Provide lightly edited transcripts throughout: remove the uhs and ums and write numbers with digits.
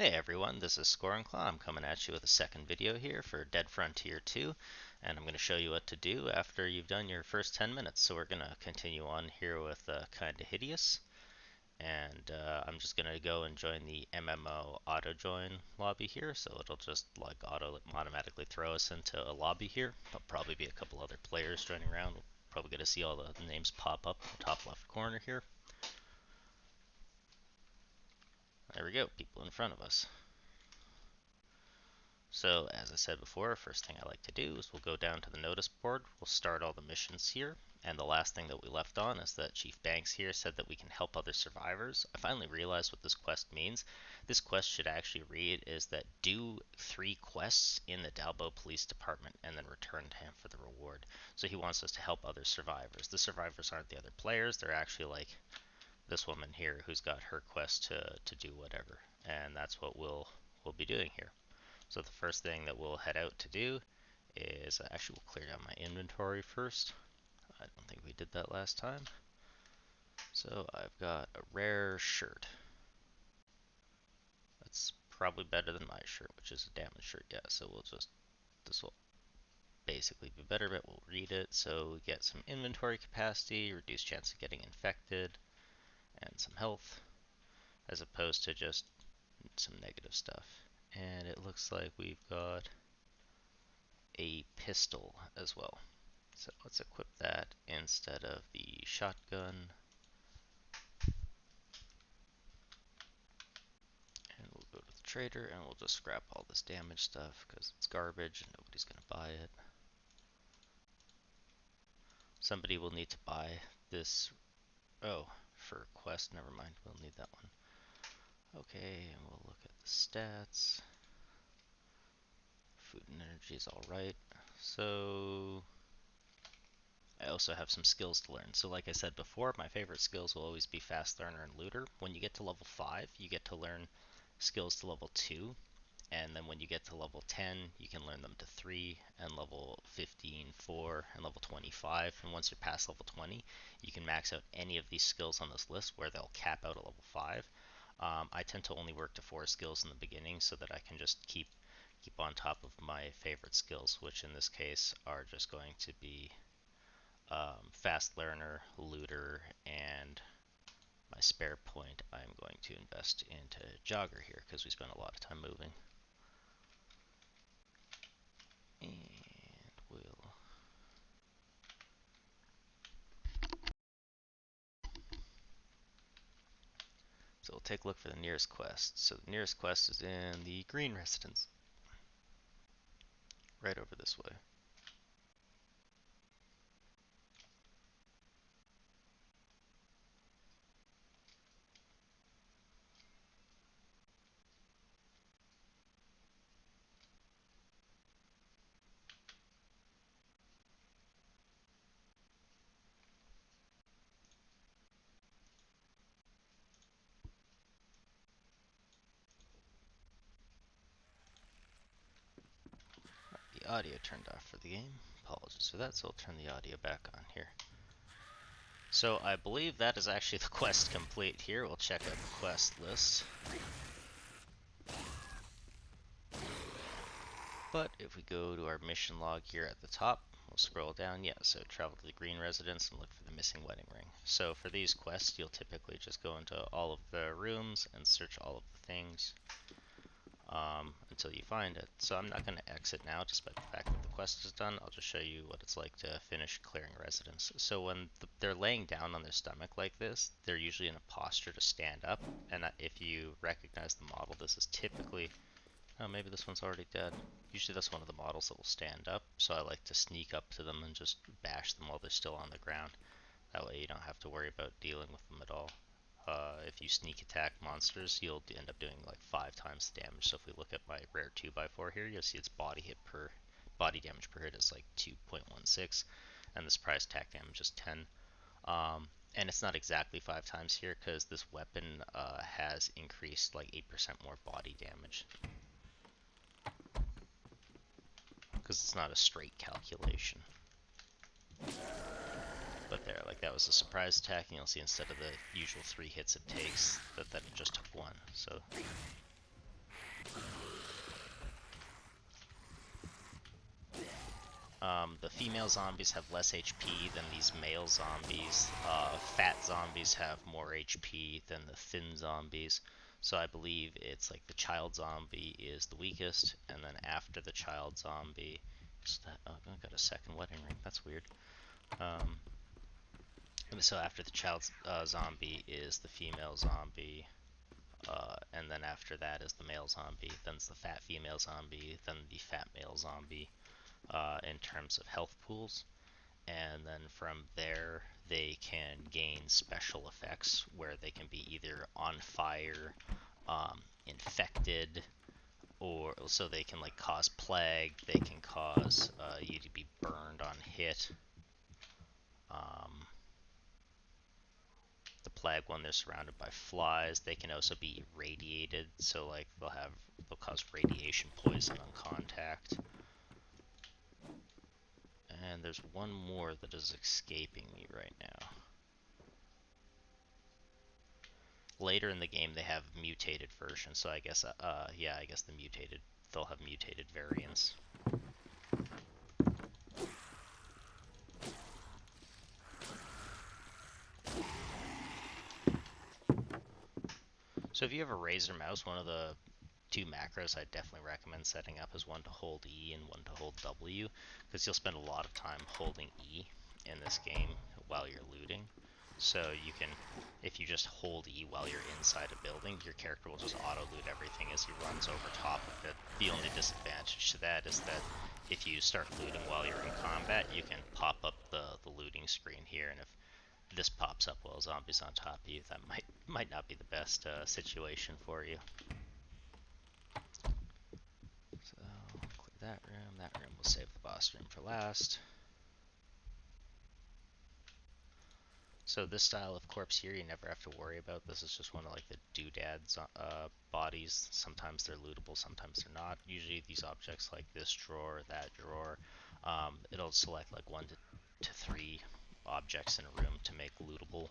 Hey everyone, this is Scorenclaw. I'm coming at you with a second video here for Dead Frontier 2, and I'm going to show you what to do after you've done your first 10 minutes. So we're going to continue on here with Kinda Hideous, and I'm just going to go and join the MMO auto join lobby here, so it'll just like automatically throw us into a lobby here. There'll probably be a couple other players joining around. We'll probably get to see all the names pop up in the top left corner here. There we go, people in front of us. So as I said before, first thing I like to do is we'll go down to the notice board, we'll start all the missions here, and the last thing that we left on is that Chief Banks here said that we can help other survivors. I finally realized what this quest means. This quest should actually read is that do 3 quests in the Dalbo Police Department and then return to him for the reward. So he wants us to help other survivors. The survivors aren't the other players, they're actually like this woman here who's got her quest to do whatever, and that's what we'll be doing here. So the first thing that we'll head out to do is, actually we'll clear down my inventory first. I don't think we did that last time. So I've got a rare shirt. That's probably better than my shirt, which is a damaged shirt. Yeah, so this will basically be better, but we'll read it. So we get some inventory capacity, reduced chance of getting infected, and some health, as opposed to just some negative stuff. And it looks like we've got a pistol as well. So let's equip that instead of the shotgun. And we'll go to the trader and we'll just scrap all this damage stuff because it's garbage and nobody's going to buy it. Somebody will need to buy this. Oh, for quest, never mind, we'll need that one. Okay, and we'll look at the stats. Food and energy is alright. So I also have some skills to learn. So like I said before, my favorite skills will always be Fast Learner and Looter. When you get to level 5, you get to learn skills to level 2, and then when you get to level 10, you can learn them to 3, and level 15, 4, and level 25. And once you're past level 20, you can max out any of these skills on this list where they'll cap out at level 5. I tend to only work to 4 skills in the beginning so that I can just keep on top of my favorite skills, which in this case are just going to be Fast Learner, Looter, and my spare point I'm going to invest into Jogger here because we spend a lot of time moving. And we'll so we'll take a look for the nearest quest. So the nearest quest is in the Green Residence, right over this way. The audio turned off for the game. Apologies for that, so I'll turn the audio back on here. So I believe that is actually the quest complete here. We'll check out the quest list. But if we go to our mission log here at the top, we'll scroll down. Yeah, so travel to the Green Residence and look for the missing wedding ring. So for these quests, you'll typically just go into all of the rooms and search all of the things until you find it. So I'm not going to exit now, despite the fact that the quest is done. I'll just show you what it's like to finish clearing residence. So when they're laying down on their stomach like this, they're usually in a posture to stand up. And if you recognize the model, this is typically... Oh, maybe this one's already dead. Usually that's one of the models that will stand up, so I like to sneak up to them and just bash them while they're still on the ground. That way you don't have to worry about dealing with them at all. If you sneak attack monsters, you'll end up doing like 5 times the damage. So if we look at my rare 2x4 here, you'll see its body damage per hit is like 2.16, and the surprise attack damage is 10. And it's not exactly 5 times here because this weapon has increased like 8% more body damage, because it's not a straight calculation. But there, like that was a surprise attack, and you'll see instead of the usual 3 hits it takes, that it just took 1. So The female zombies have less HP than these male zombies. Fat zombies have more HP than the thin zombies. So I believe it's like the child zombie is the weakest, and then after the child zombie, oh, I got a second wedding ring. That's weird. Um, so after the child zombie is the female zombie, and then after that is the male zombie. Then it's the fat female zombie. Then the fat male zombie. In terms of health pools, and then from there they can gain special effects where they can be either on fire, infected, or so they can like cause plague. They can cause you to be burned on hit. The plague one, they're surrounded by flies. They can also be irradiated, so like they'll cause radiation poison on contact. And there's one more that is escaping me right now. Later in the game, they have mutated versions, so I guess, yeah, I guess they'll have mutated variants. So if you have a Razer mouse, one of the two macros I'd definitely recommend setting up is one to hold E and one to hold W, because you'll spend a lot of time holding E in this game while you're looting. So you can, if you just hold E while you're inside a building, your character will just auto-loot everything as he runs over top of it. The only disadvantage to that is that if you start looting while you're in combat, you can pop up the looting screen here, and if this pops up while zombies on top of you, that might not be the best situation for you. So, clear that room. That room will save the boss room for last. So this style of corpse here, you never have to worry about. This is just one of like the doodads bodies. Sometimes they're lootable, sometimes they're not. Usually these objects like this drawer, that drawer, it'll select like 1 to 3 objects in a room to make lootable.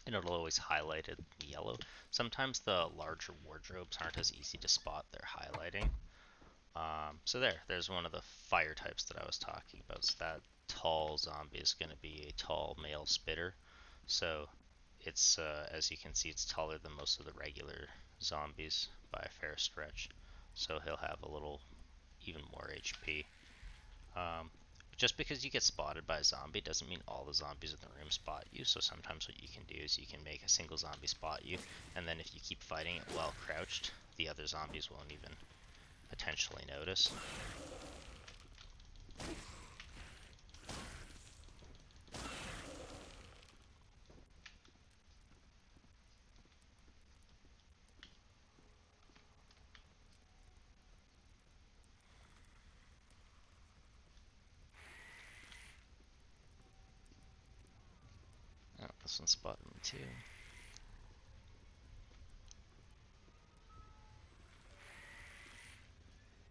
And it'll always highlight it in yellow. Sometimes the larger wardrobes aren't as easy to spot, they're highlighting. So there's one of the fire types that I was talking about. So that tall zombie is going to be a tall male spitter. So it's, as you can see, it's taller than most of the regular zombies by a fair stretch. So he'll have a little, even more HP. Just because you get spotted by a zombie doesn't mean all the zombies in the room spot you. So sometimes what you can do is you can make a single zombie spot you, and then if you keep fighting it while crouched, the other zombies won't even potentially notice. Oh, this one spotted me too.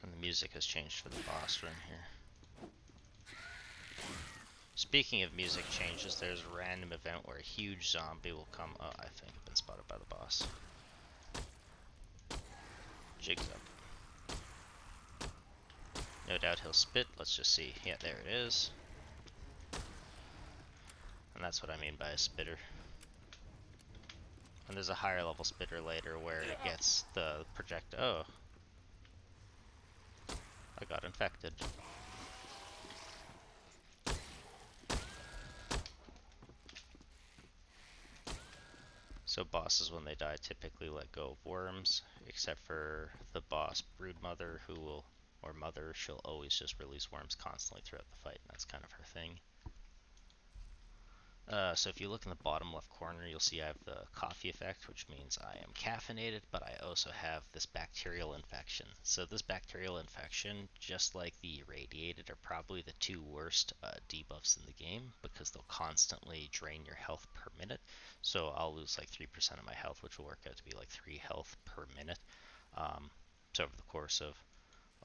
And the music has changed for the boss room here. Speaking of music changes, there's a random event where a huge zombie will come. Oh, I think I've been spotted by the boss. Jigs up. No doubt he'll spit. Let's just see. Yeah, there it is. And that's what I mean by a spitter. And there's a higher level spitter later where it gets the project. Oh. I got infected. So bosses, when they die, typically let go of worms, except for the boss Broodmother, who will, or Mother, she'll always just release worms constantly throughout the fight, and that's kind of her thing. So if you look in the bottom left corner, you'll see I have the coffee effect, which means I am caffeinated, but I also have this bacterial infection. So this bacterial infection, just like the irradiated, are probably the two worst debuffs in the game, because they'll constantly drain your health per minute. So I'll lose like 3% of my health, which will work out to be like 3 health per minute. So over the course of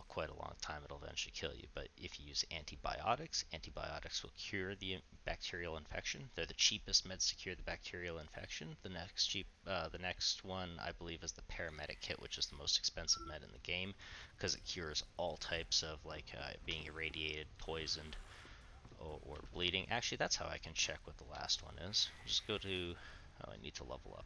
quite a long time, it'll eventually kill you. But if you use antibiotics, antibiotics will cure the bacterial infection. They're the cheapest meds to cure the bacterial infection. The next one I believe is the paramedic kit, which is the most expensive med in the game, because it cures all types of being irradiated, poisoned, or bleeding. Actually, that's how I can check what the last one is. Just go to. Oh, I need to level up.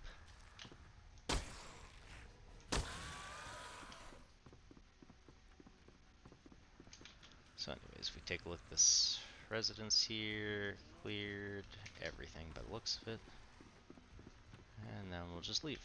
So anyways, if we take a look at this residence here, cleared everything by the looks of it, and then we'll just leave.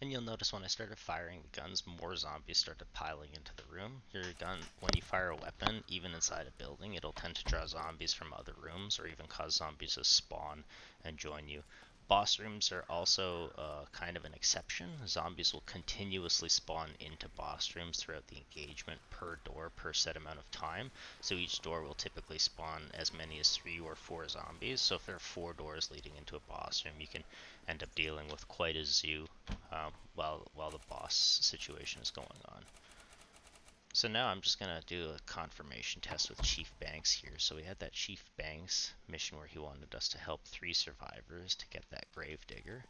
And you'll notice when I started firing the guns, more zombies started piling into the room. Your gun, when you fire a weapon, even inside a building, it'll tend to draw zombies from other rooms or even cause zombies to spawn and join you. Boss rooms are also kind of an exception. Zombies will continuously spawn into boss rooms throughout the engagement per door per set amount of time. So each door will typically spawn as many as 3 or 4 zombies. So if there are 4 doors leading into a boss room, you can end up dealing with quite a zoo while the boss situation is going on. So now I'm just gonna do a confirmation test with Chief Banks here. So we had that Chief Banks mission where he wanted us to help 3 survivors to get that Gravedigger.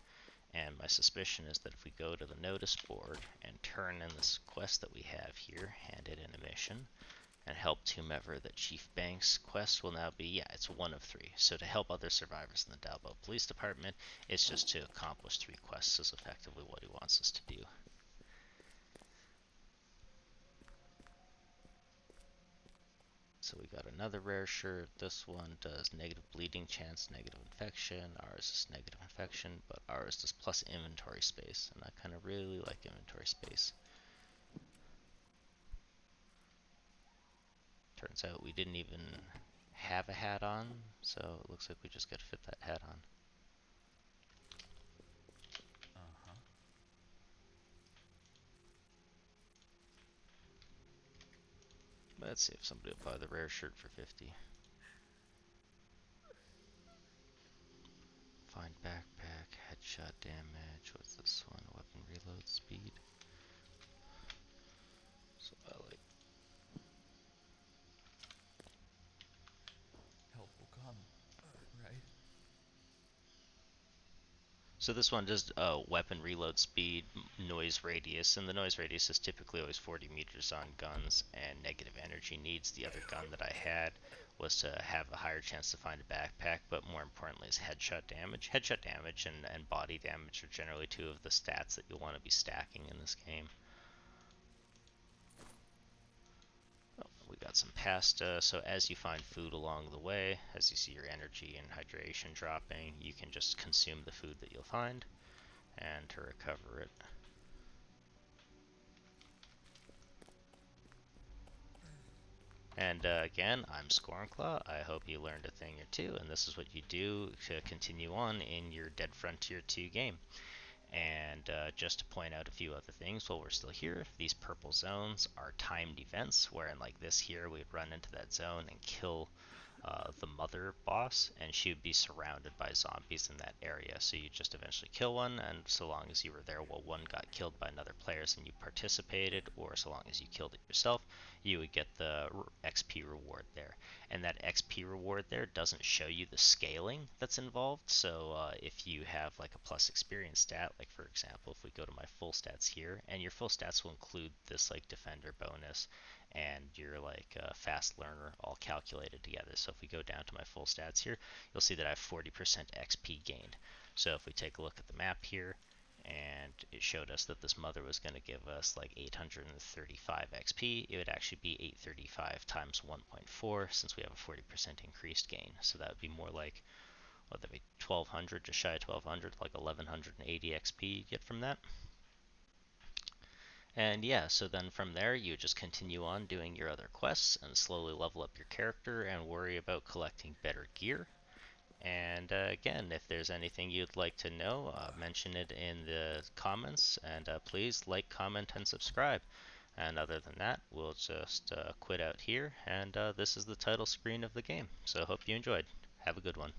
And my suspicion is that if we go to the notice board and turn in this quest that we have here, hand it in a mission, and helped whomever, that Chief Banks quest will now be, yeah, it's 1 of 3. So to help other survivors in the Dalbo Police Department, it's just to accomplish 3 quests is effectively what he wants us to do. So we got another rare shirt. This one does negative bleeding chance, negative infection. Ours is negative infection, but ours does plus inventory space, and I kind of really like inventory space. Turns out we didn't even have a hat on, so it looks like we just gotta fit that hat on. Let's see if somebody will buy the rare shirt for 50. Find backpack, headshot damage. What's this one? Weapon reload speed. So I like. Help will come, right? So this one does weapon reload speed, noise radius, and the noise radius is typically always 40 meters on guns, and negative energy needs. The other gun that I had was to have a higher chance to find a backpack, but more importantly is headshot damage. Headshot damage and body damage are generally 2 of the stats that you'll want to be stacking in this game. Oh, we got some pasta, so as you find food along the way, as you see your energy and hydration dropping, you can just consume the food that you'll find, and to recover it. And again, I'm Scornclaw. I hope you learned a thing or two, and this is what you do to continue on in your Dead Frontier 2 game. And just to point out a few other things while we're still here, these purple zones are timed events, wherein like this here, we'd run into that zone and kill the mother boss, and she would be surrounded by zombies in that area. So you just eventually kill one, and so long as you were there while one got killed by another player and you participated, or so long as you killed it yourself, you would get the XP reward there. And that XP reward there doesn't show you the scaling that's involved. So if you have like a plus experience stat, like for example, if we go to my full stats here, and your full stats will include this like defender bonus and your like fast learner all calculated together. So if we go down to my full stats here, you'll see that I have 40% XP gained. So if we take a look at the map here, and it showed us that this mother was going to give us like 835 XP, it would actually be 835 times 1.4 since we have a 40% increased gain. So that would be more like, what would that be, 1200, just shy of 1200, like 1180 XP you get from that. And yeah, so then from there you just continue on doing your other quests and slowly level up your character and worry about collecting better gear. And again, if there's anything you'd like to know, mention it in the comments, and please like, comment, and subscribe. And other than that, we'll just quit out here, and this is the title screen of the game. So hope you enjoyed. Have a good one.